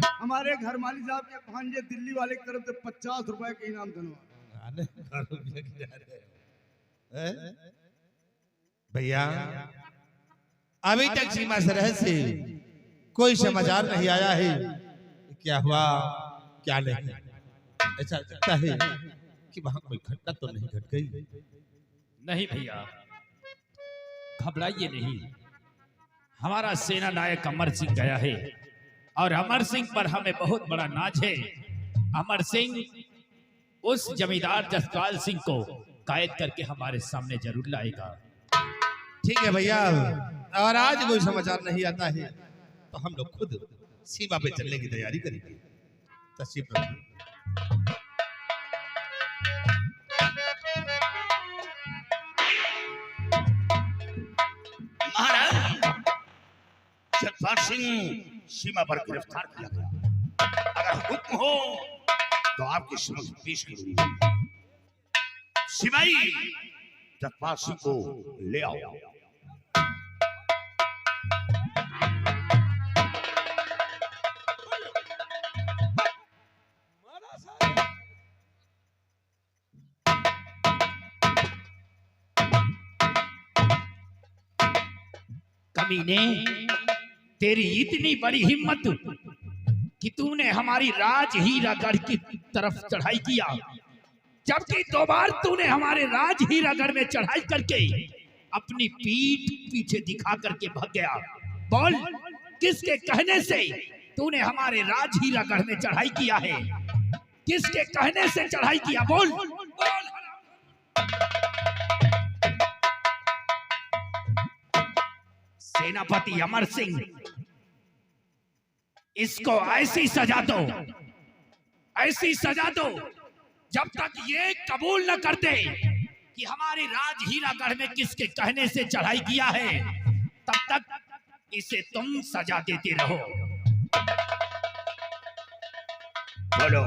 हमारे घर मालिक साहब के भांजे दिल्ली वाले की तरफ से 50 रुपए के इनाम धन्यवाद। भैया अभी तक सीमा सरहद से कोई समाचार नहीं आया है, क्या हुआ क्या नहीं। ऐसा लगता है कि वहां कोई घटना तो नहीं घट गई। नहीं भैया, घबराइए नहीं। हमारा सेना नायक अमर सिंह गया है और अमर सिंह पर हमें बहुत बड़ा नाज है। अमर सिंह उस जमींदार जसपाल सिंह को कैद करके हमारे सामने जरूर लाएगा। ठीक है भैया, और आज कोई समाचार नहीं आता है तो हम लोग खुद सीमा पे चलने की तैयारी करेंगे। तशरीफ रखिए। महाराज, जसपाल सिंह सीमा पर गिरफ्तार किया गया। अगर हुक्म हो तो आपके समक्ष पेश करूंगा। सिपाही जसपाल सिंह को ले आओ। कमीने, तेरी इतनी बड़ी हिम्मत कि तूने हमारी राज हीरागढ़ की तरफ चढ़ाई किया, जबकि 2 बार तूने हमारे राज हीरागढ़ में चढ़ाई करके अपनी पीठ पीछे दिखा करके भाग गया। बोल, किसके कहने से तूने हमारे राज हीरागढ़ में चढ़ाई किया है? किसके कहने से चढ़ाई किया? बोल, बोल। सेनापति अमर सिंह, इसको ऐसी सजा दो, ऐसी सजा दो, जब तक ये कबूल न कर दे कि हमारे राज हीरागढ़ में किसके कहने से चढ़ाई किया है, तब तक इसे तुम सजा देते रहो। बोलो,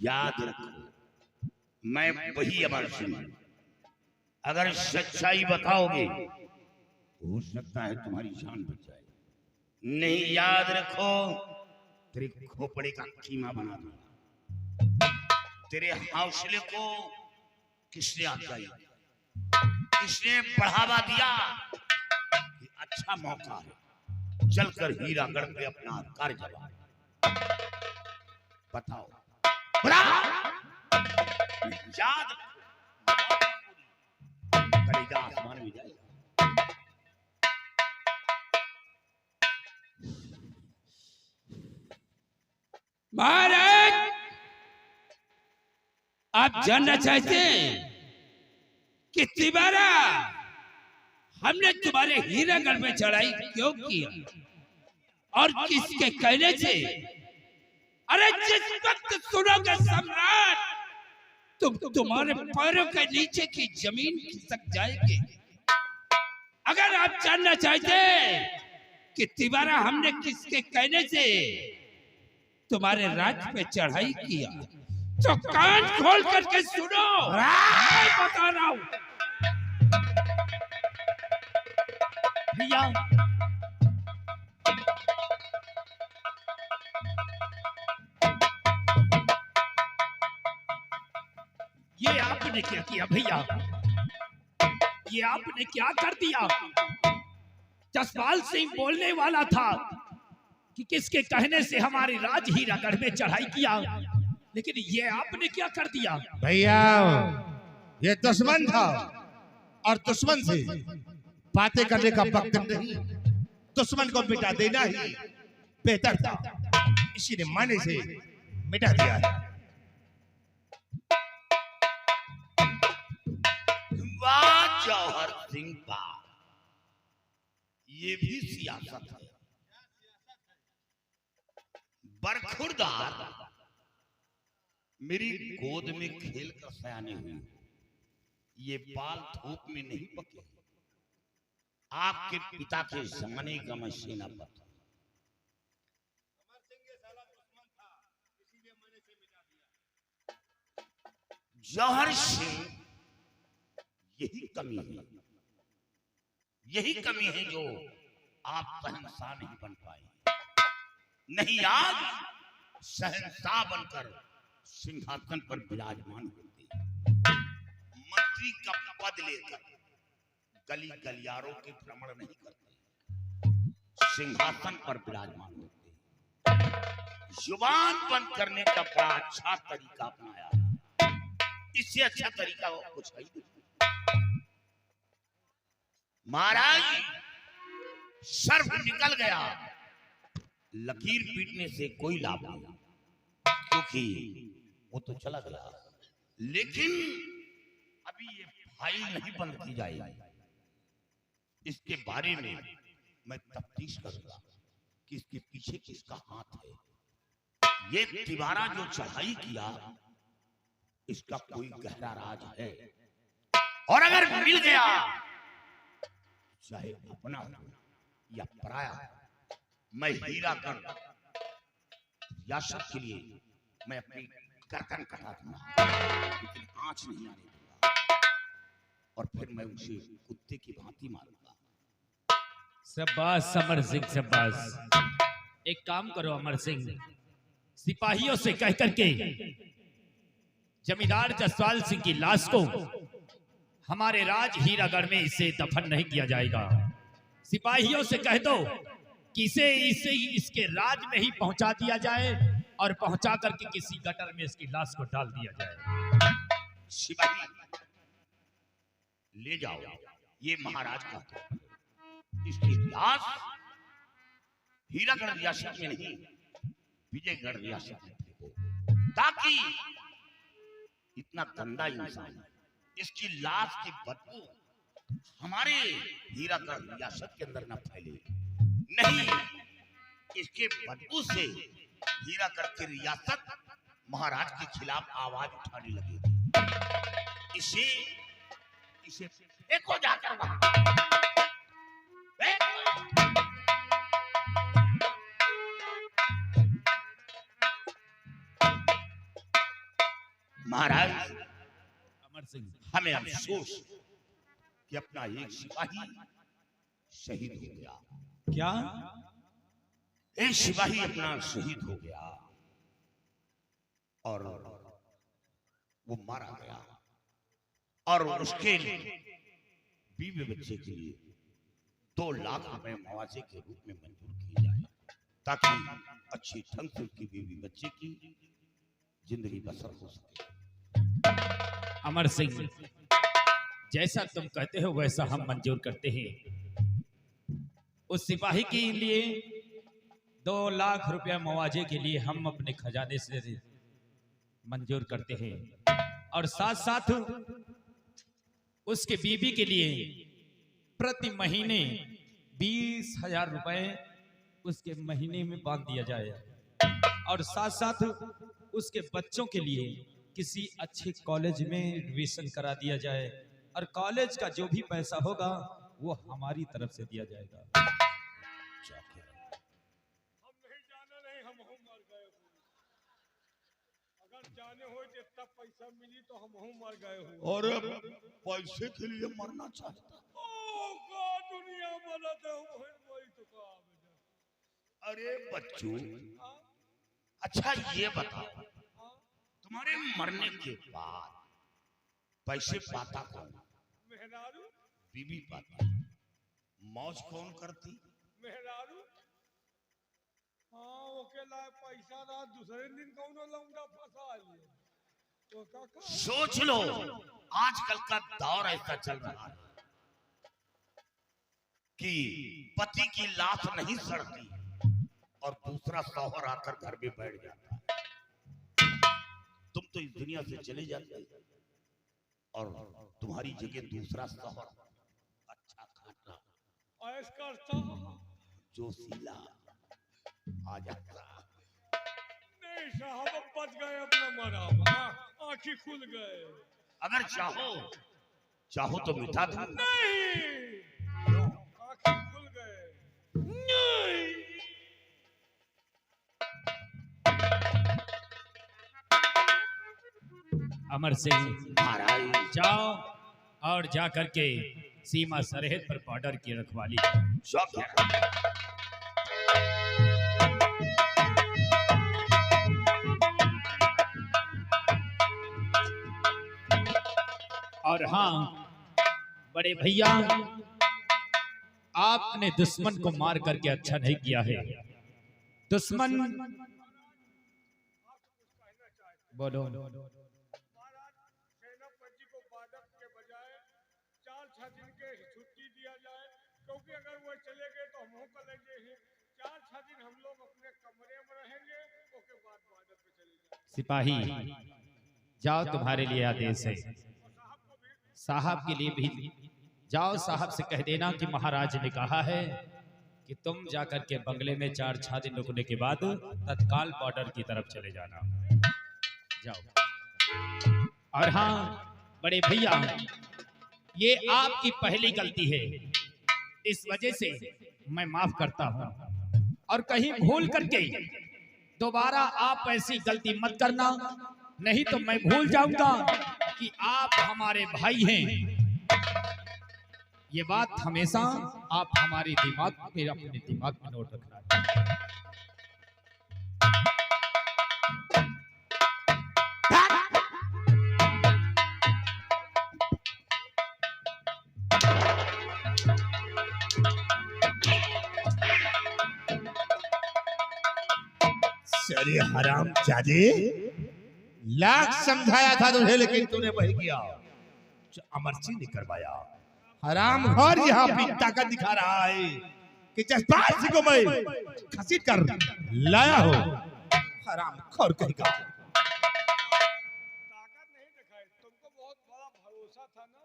याद रखो, मैं वही अमर सिंह हूं। अगर सच्चाई बताओगे हो सकता है तुम्हारी जान बच जाए, नहीं याद रखो तेरे खोपड़े का कीमा बना दूंगा। तेरे हौसले को किसने अफजाई, किसने बढ़ावा दिया कि अच्छा मौका है, चलकर हीरागढ़ पे अपना कार्य जमा। बताओ, याद करेगा, आसमान में जाएगा। महाराज, आप जानना चाहते हैं कि तिवारा हमने तुम्हारे हीरागढ़ में चढ़ाई क्यों किया और किसके कहने से? अरे जिस वक्त सुनोगे सम्राट, तुम्हारे पैरों के नीचे की जमीन खिसक जाएगी। अगर आप जानना चाहते हैं कि तिवारा हमने किसके कहने से तुम्हारे राज पे चढ़ाई किया, तो कान खोल करके सुनो, मैं बता रहा हूं। भैया, ये आपने क्या किया? भैया, ये आपने क्या कर दिया? जसपाल सिंह बोलने वाला था कि किसके कहने से हमारे राज हीरागढ़ में चढ़ाई किया, लेकिन ये आपने क्या कर दिया? भैया ये दुश्मन था और दुश्मन से बातें करने का वक्त नहीं, दुश्मन को मिटा देना ही बेहतर था, इसी ने माने से मिटा दिया है। वाह जौहर सिंह का, ये भी सियासत है। बरखुरदार मेरी गोद में खेल कर सयाने हुई, ये बाल धूप में नहीं पके। आपके पिता के जमाने का मैं सेनापति, जौहर सिंह, यही कमी है, यही कमी है जो आप शहंशाह नहीं बन पाए। नहीं आज शहंशाह बनकर सिंहासन पर विराजमान होते, मंत्री का पद लेकर गली गलियारों के भ्रमण नहीं करते, सिंहासन पर विराजमान होते। जुबान बंद करने का बड़ा अच्छा तरीका अपनाया है, इससे अच्छा तरीका और कुछ है नहीं। महाराज सर्प निकल गया, लकीर पीटने से कोई लाभ नहीं, क्योंकि वो तो चला गया। लेकिन अभी ये फाइल नहीं बंद की जाएगी, इसके बारे में मैं तफ्तीश करूंगा कि इसके पीछे किसका हाथ है। ये तिवारा जो चढ़ाई किया, इसका कोई गहरा राज है, और अगर मिल गया, चाहे अपना हो या पराया, मैं हीरा कर रियासत के लिए मैं अपनी गर्दन कटा दूंगा, लेकिन आंच नहीं आने दूंगा, और फिर मैं उसे कुत्ते की भांति मारूंगा। शाबाश अमर सिंह, शाबाश। एक काम करो अमर सिंह, सिपाहियों से कह करके जमींदार जसवाल सिंह की लाश को हमारे राज हीरागढ़ में इसे दफन नहीं किया जाएगा। सिपाहियों से कह दो कि इसे इसके राज में ही पहुंचा दिया जाए, और पहुंचा करके किसी गटर में इसकी लाश को डाल दिया जाए। सिपाही ले जाओ, ये महाराज का है, इसकी लाश हीरागढ़ रियासत में नहीं, विजयगढ़ रियासत में फेंको, ताकि इतना गंदा इंसान इसकी लाश की बदबू हमारे हीरागढ़ रियासत के अंदर न फैले। नहीं, इसके बदबू से हीरागढ़ की रियासत महाराज के खिलाफ आवाज उठाने लगेगी। इसे फेंको जाकर वहां। महाराज अमर सिंह, हमें अफसोस कि अपना एक सिपाही शहीद हो गया। क्या एक सिपाही अपना शहीद हो गया और वो मारा गया, और उसके बीवी बच्चे के लिए 2 लाख रुपए मुआवजे के रूप में मंजूर किए जाए, ताकि अच्छी ढंग से उसकी बीवी बच्चे की जिंदगी बसर हो सके। अमर सिंह, जैसा तुम कहते हो वैसा हम मंजूर करते हैं। उस सिपाही के लिए 2 लाख रुपया मुआवजे के लिए हम अपने खजाने से मंजूर करते हैं, और साथ साथ उसके बीवी के लिए प्रति महीने 20,000 रुपए उसके महीने में बांध दिया जाए, और साथ साथ उसके बच्चों के लिए किसी अच्छे कॉलेज में एडमिशन करा दिया जाए, और कॉलेज का जो भी पैसा होगा वो हमारी तरफ से दिया जाएगा। हम नहीं जाना, नहीं हम मर गए। अगर जाने हो जितना पैसा मिली तो हम मर गए हो। और पैसे के लिए मरना चाहता? दुनिया बनत है वही तो काम है। अरे बच्चों, अच्छा ये बताओ, तुम्हारे मरने के बाद पैसे पाता कौन? मेहरारू। बीबी पाती। मौज कौन करती? मेहरारू। हाँ, ओके ला पैसा रहा, दूसरे दिन कौन लौंडा फंसा लिए तो काका। सोच लो, आजकल का दौर ऐसा चल रहा है कि पति की लाश नहीं सड़ती और दूसरा शौहर आकर घर में बैठ जाता है। तुम तो इस दुनिया से चले जाते और तुम्हारी जगह दूसरा शौहर अच्छा खासा ऐश करता जोशीला आ जाता। नहीं साहब, बच गए अपना मरा, आंखें खुल गए। अगर चाहो तो मिठा दूं। नहीं, आंखें खुल गए। नहीं। अमर सिंह, महाराज जाओ और जा करके सीमा सरहद पर बॉर्डर की रखवाली। शौक है। और हाँ बड़े भैया, आपने दुश्मन को मार करके अच्छा नहीं किया है। दुश्मन बोलो। महाराज सेनापति को बादक के बजाय 4-6 दिन के छुट्टी दिया जाए, क्योंकि अगर वो चले गए तो हम कल हैं। 4-6 दिन हम लोग अपने कमरे में रहेंगे, उसके बाद बादक पे चले जाएंगे। सिपाही जाओ, तुम्हारे लिए आदेश है। साहब के लिए भी जाओ, साहब से कह देना कि महाराज ने कहा है कि तुम जाकर के बंगले में 4-6 दिन रुकने के बाद तत्काल बॉर्डर की तरफ चले जाना। जाओ। और हाँ बड़े भैया, ये आपकी पहली गलती है, इस वजह से मैं माफ करता हूं। और कहीं भूल करके दोबारा आप ऐसी गलती मत करना, नहीं तो मैं भूल जाऊंगा कि आप हमारे भाई हैं। ये बात हमेशा आप हमारे दिमाग में, अपने दिमाग में नोट रखना। अरे हराम जादे, लाख समझाया था तुझे, लेकिन तूने वही किया जो अमरसी ने करवाया। हराम घोर यहाँ अपनी ताकत दिखा रहा है कि जसपाल सिंह को मैं घसीट कर लाया हो। हराम खोर कहेगा। ताकत नहीं दिखाई, तुमको बहुत बड़ा भरोसा था ना,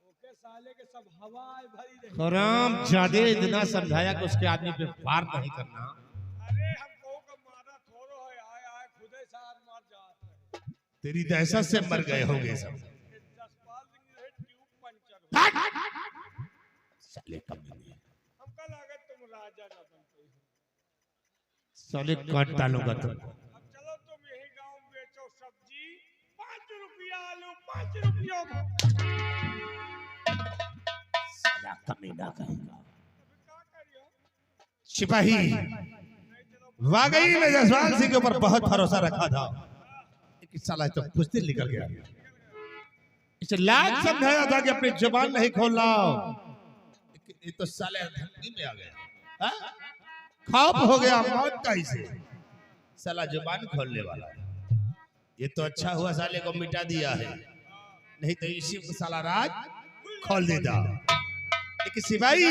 ओके साले के सब हवाएं भरी रही। हराम जादे, इतना समझाया कि उसके आदमी पे वार नहीं करना। अरे हमको का मारा थोड़ो है, आए खुदे साथ मार जाते। तेरी दहशत से मर गए होंगे सब। जसपाल सिंह है ट्यूब पंचर हो। साले कमीने, हमका लगा तुम राजा ना बनते हो। साले काट डालूंगा तुम। अब चलो तुम यही गांव में बेचो सब्जी, 5 रुपया आलू, 5 रुपया। साला कमीना कहेगा। अभी क्या करियो? सिपाही, वाकई में जसपाल सिंह के ऊपर बहुत भरोसा रखा था, लेकिन साला तो कुछ दिन निकल गया। इसे लाख समझाया था कि अपनी जुबान नहीं खोलना, लेकिन ये तो साले धमकी में आ गया। खौफ हो गया मौत का इसे। साला जुबान खोलने वाला है। ये तो अच्छा हुआ साले को मिटा दिया है, नहीं तो इसी को साला राज खोल देता। लेकिन सिपाही,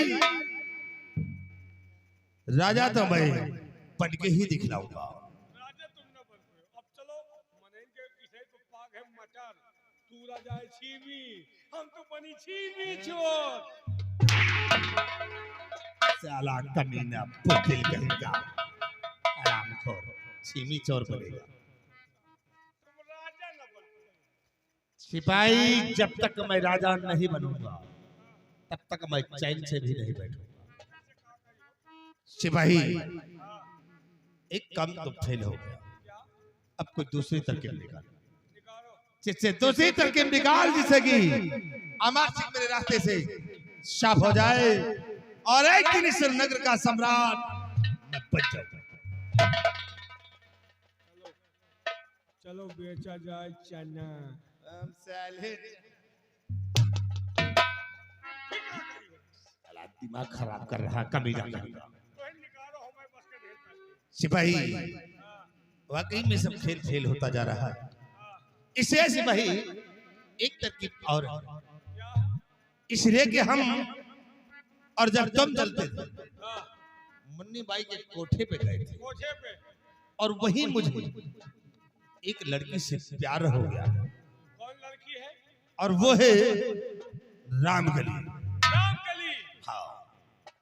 राजा तो मैं बन के ही दिखलाऊंगा। राजा तुम न बन पाए। अब चलो मनेंगे, इसे तो पाग है मटर, तू राजा है छीमी, हम तो बनी छीमी चोर। साला कमीना बुकिल कहेगा। हरामखोर छीमी चोर बनेगा। तुम राजा न बन पाए। सिपाही, जब तक मैं राजा नहीं बनूंगा तब तक मैं चैन से भी नहीं बैठूंगा। सिपाही, एक काम तो फेल हो गया, अब कोई दूसरी तरकीब निकाल। जिससे दूसरी तरकीब निकाल जिससे अमर सिंह मेरे रास्ते से साफ हो जाए और एक दिन इस नगर का सम्राट मैं बन जाऊं। चलो बेचा जाए चना। दिमाग खराब कर रहा कमीना कहेगा। तो निकालो हमें बस के ढेर कर। सिपाही, वाकई में सब खेल फेल होता जा रहा है। इसे सिपाही एक तरकीब और है। इसलिए कि हम और जब तुम चलते थे मुन्नी बाई के कोठे पे गए थे, कोठे पे और वहीं मुझे एक लड़की से प्यार हो गया। कौन लड़की है? और वो है रामगली। रामकली। हाँ,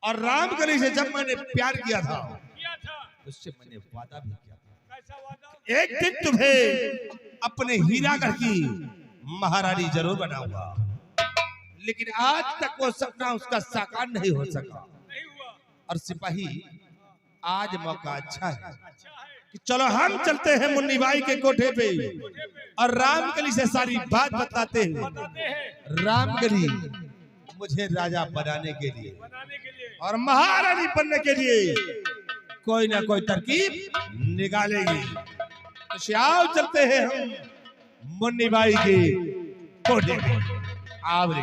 और रामगली से जब मैंने प्यार किया था, किया था। उससे मैंने वादा भी किया था, कैसा वादा? एक दिन तुम्हें अपने हीरागढ़ की महारानी जरूर बनाऊंगा। लेकिन आज तक वो सपना उसका साकार नहीं हो सका। नहीं हुआ। और सिपाही, आज मौका अच्छा है अच्छा है। कि चलो हम चलते हैं मुन्नी बाई के कोठे पे कोठे पे और रामगली से सारी बात बताते हैं। बताते हैं रामगली मुझे राजा बनाने के लिए बनाने के लिए। और महारानी बनने के लिए कोई ना कोई तरकीब निकालेगी। तो आओ चलते हैं हम मुन्नी बाई के कोठे पे। आवरे